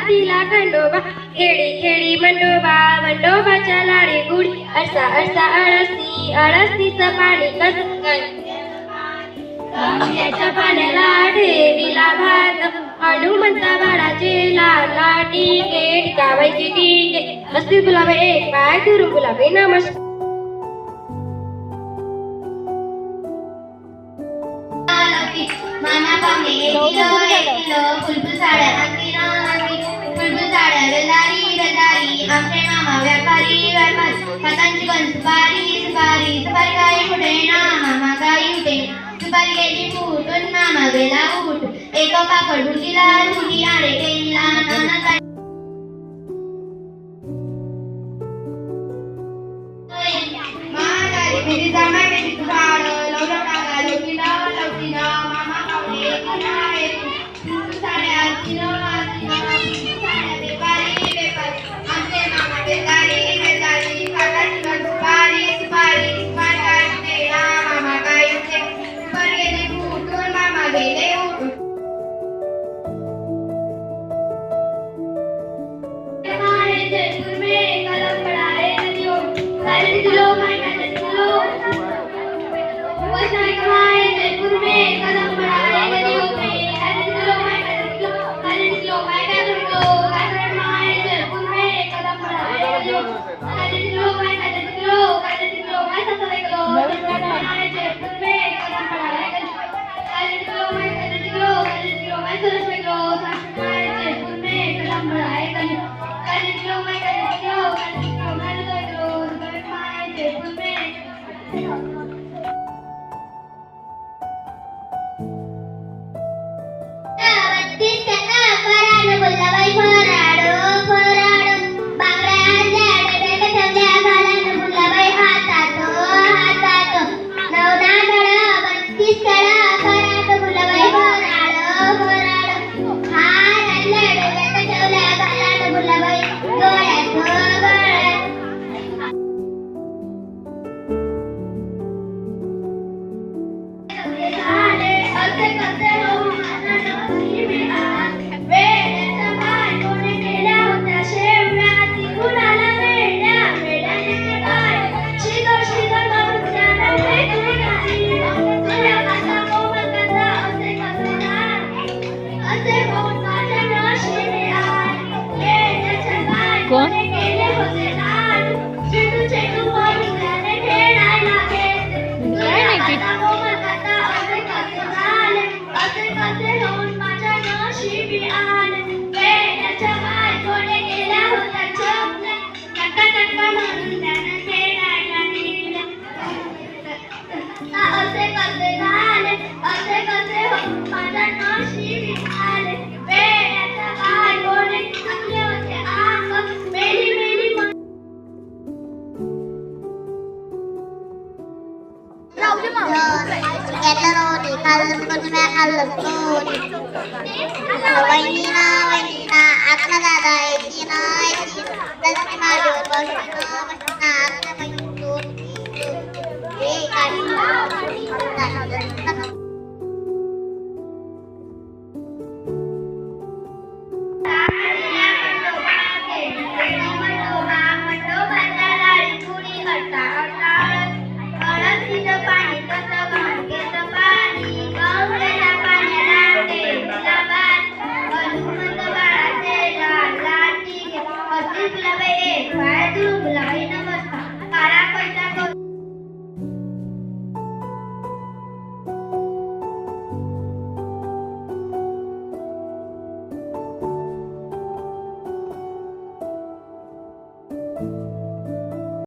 तिला खंडोबा खेडी खेडी मंडोबा मंडोबाच्या लाडी गुडी अडसा अडसा अडसती अडसतीचं पाणी कसं गंग्याच्या पाण्याला ठेविला भात हनुमंता बाळाचे लाल टिके टिकावायची टिके असली गुलाबे एक पाय दुरून गुलाबे नमस्कार मामा पाहुणे येतील फुलफुल साड्या फुलफुल साड्या रदारी आमचे मामा व्यापारी खतांची पण सुपारी सुपारी सुपारी गाई कुठे ना मामा गाई उठे सुपारी गेली फुटून मामा गेला उठ एक पापड भुंजीला झुली आडे गेला नाना मेरी जामा मेरी तुझाड लवला टाका लवकीला लवकीला मामा पाहुणे किनारे साड्या साड्या बेपारी बेपारी आमचे मामा बेदारी काकाची पण सुपारी सुपारी सुपारी काय उठे ना मामा काय उठे सुपारी गेली फुटून मामा गेले उठून जयपुर में कलम पढ़ाए नदियों दिलो जयपुर में कदम बढ़ाए नदियों में जयपुर में कदम बढ़ाए वहिनीना आता दादा येते ना